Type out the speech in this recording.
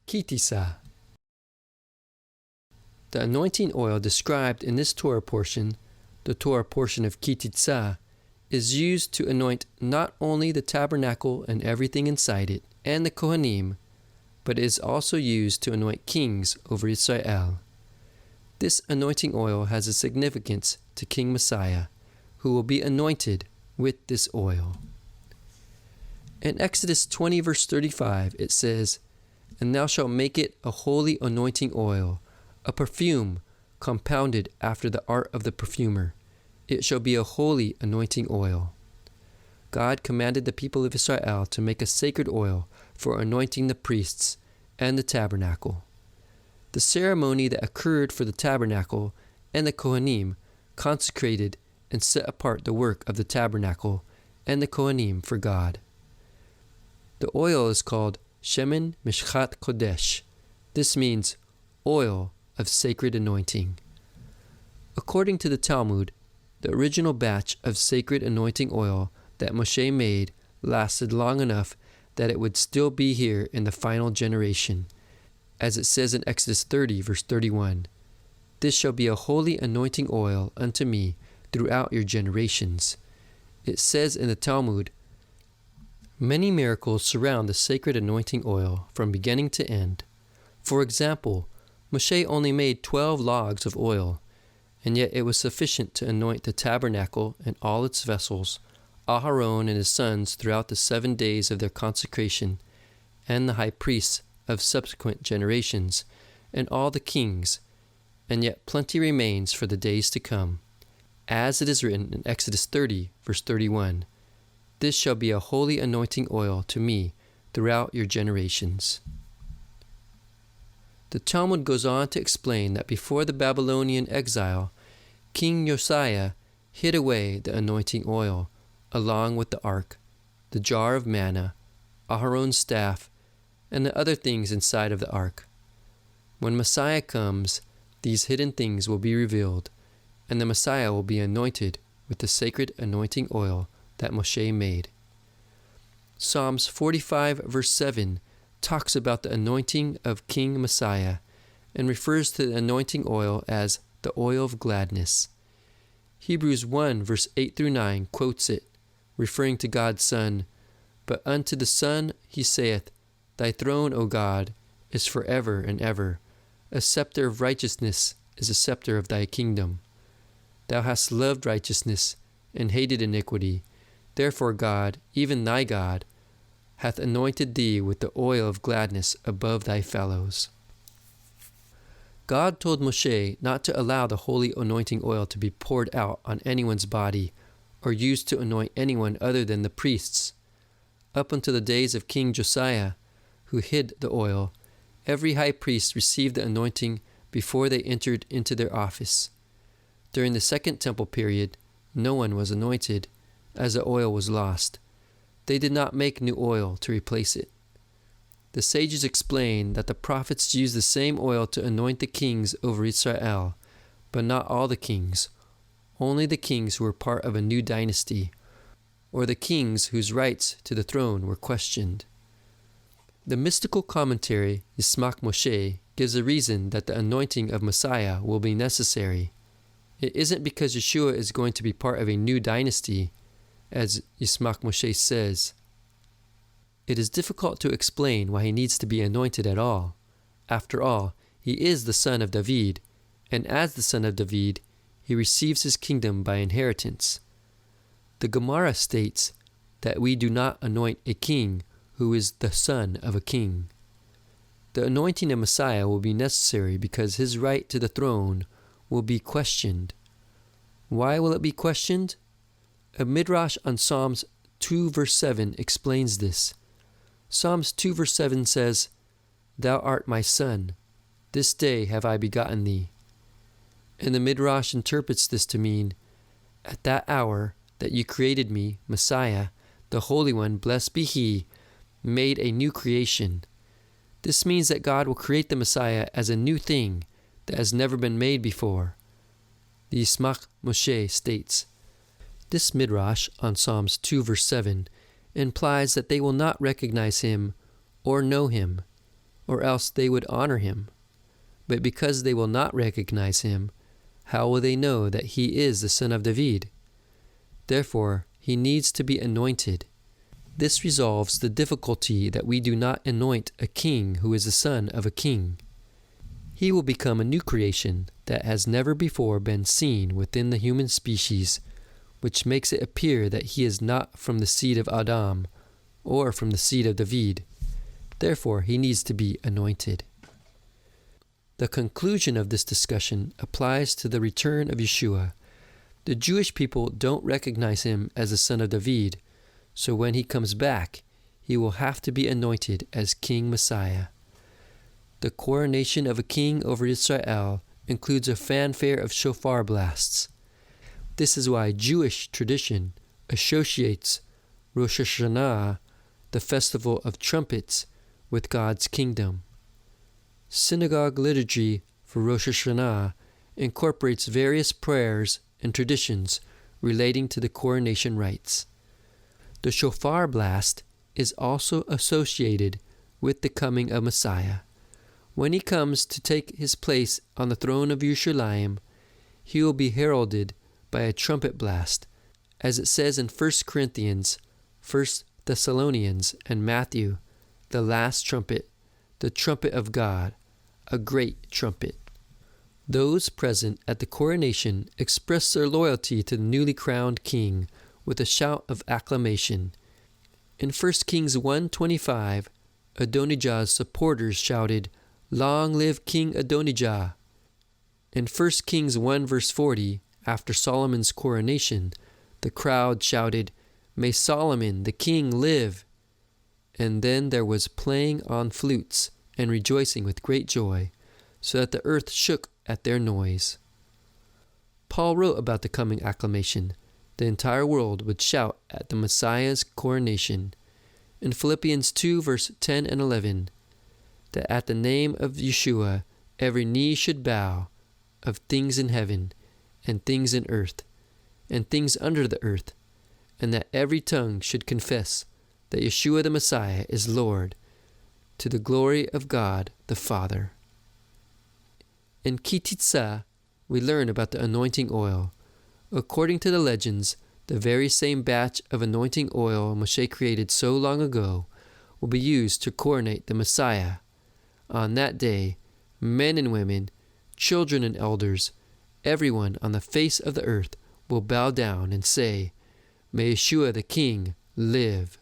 Ki TIsa. The anointing oil described in this Torah portion, the Torah portion of Ki TIsa, is used to anoint not only the tabernacle and everything inside it, and the cohanim, but is also used to anoint kings over Israel. This anointing oil has a significance to King Messiah, who will be anointed with this oil. In Exodus 20 verse 35 it says, "And thou shalt make it a holy anointing oil, a perfume compounded after the art of the perfumer. It shall be a holy anointing oil." God commanded the people of Israel to make a sacred oil for anointing the priests and the tabernacle. The ceremony that occurred for the tabernacle and the cohanim consecrated and set apart the work of the tabernacle and the cohanim for God. The oil is called Shemen Mishchat Kodesh. This means oil of sacred anointing. According to the Talmud, the original batch of sacred anointing oil that Moshe made lasted long enough that it would still be here in the final generation, as it says in Exodus 30 verse 31, "This shall be a holy anointing oil unto me throughout your generations." It says in the Talmud, many miracles surround the sacred anointing oil from beginning to end. For example, Moshe only made 12 logs of oil, and yet it was sufficient to anoint the tabernacle and all its vessels, Avraham and his sons throughout the 7 days of their consecration, and the high priests of subsequent generations, and all the kings, and yet plenty remains for the days to come. As it is written in Exodus 30, verse 31, "This shall be a holy anointing oil to me throughout your generations." The Talmud goes on to explain that before the Babylonian exile, King Josiah hid away the anointing oil, along with the ark, the jar of manna, Aharon's staff, and the other things inside of the ark. When Messiah comes, these hidden things will be revealed, and the Messiah will be anointed with the sacred anointing oil that Moshe made. Psalms 45 verse 7 talks about the anointing of King Messiah and refers to the anointing oil as the oil of gladness. Hebrews 1 verse 8 through 9 quotes it, referring to God's Son, "But unto the Son he saith, Thy throne, O God, is forever and ever. A scepter of righteousness is a scepter of thy kingdom. Thou hast loved righteousness and hated iniquity. Therefore God, even thy God, hath anointed thee with the oil of gladness above thy fellows." God told Moshe not to allow the holy anointing oil to be poured out on anyone's body or used to anoint anyone other than the priests. Up until the days of King Josiah, who hid the oil, every high priest received the anointing before they entered into their office. During the Second Temple period, no one was anointed, as the oil was lost. They did not make new oil to replace it. The sages explain that the prophets used the same oil to anoint the kings over Israel, but not all the kings, only the kings who were part of a new dynasty, or the kings whose rights to the throne were questioned. The mystical commentary, Yismach Moshe, gives a reason that the anointing of Messiah will be necessary. It isn't because Yeshua is going to be part of a new dynasty, as Yismach Moshe says. It is difficult to explain why he needs to be anointed at all. After all, he is the son of David, and as the son of David, he receives his kingdom by inheritance. The Gemara states that we do not anoint a king who is the son of a king. The anointing of Messiah will be necessary because his right to the throne will be questioned. Why will it be questioned? A midrash on Psalms 2 verse 7 explains this. Psalms 2 verse 7 says, "Thou art my son, this day have I begotten thee." And the midrash interprets this to mean, "At that hour that you created me, Messiah, the Holy One, blessed be he, made a new creation." This means that God will create the Messiah as a new thing that has never been made before. The Yismach Moshe states, this midrash on Psalms 2 verse 7 implies that they will not recognize him or know him, or else they would honor him. But because they will not recognize him, how will they know that he is the son of David? Therefore, he needs to be anointed. This resolves the difficulty that we do not anoint a king who is the son of a king. He will become a new creation that has never before been seen within the human species, which makes it appear that he is not from the seed of Adam or from the seed of David. Therefore, he needs to be anointed. The conclusion of this discussion applies to the return of Yeshua. The Jewish people don't recognize him as the son of David, so when he comes back, he will have to be anointed as King Messiah. The coronation of a king over Israel includes a fanfare of shofar blasts. This is why Jewish tradition associates Rosh Hashanah, the festival of trumpets, with God's kingdom. Synagogue liturgy for Rosh Hashanah incorporates various prayers and traditions relating to the coronation rites. The shofar blast is also associated with the coming of Messiah. When he comes to take his place on the throne of Yerushalayim, he will be heralded by a trumpet blast, as it says in 1 Corinthians, 1 Thessalonians, and Matthew, the last trumpet, the trumpet of God, a great trumpet. Those present at the coronation express their loyalty to the newly crowned king with a shout of acclamation. In 1 Kings 1:25, Adonijah's supporters shouted, "Long live King Adonijah!" In 1 Kings 1 verse 40, after Solomon's coronation, the crowd shouted, "May Solomon the king live!" And then there was playing on flutes and rejoicing with great joy, so that the earth shook at their noise. Paul wrote about the coming acclamation. The entire world would shout at the Messiah's coronation. In Philippians 2 verse 10 and 11, that at the name of Yeshua every knee should bow, of things in heaven, and things in earth, and things under the earth, and that every tongue should confess that Yeshua the Messiah is Lord, to the glory of God the Father. In Ki TIsa, we learn about the anointing oil. According to the legends, the very same batch of anointing oil Moshe created so long ago will be used to coronate the Messiah. On that day, men and women, children and elders, everyone on the face of the earth will bow down and say, "May Yeshua the King live."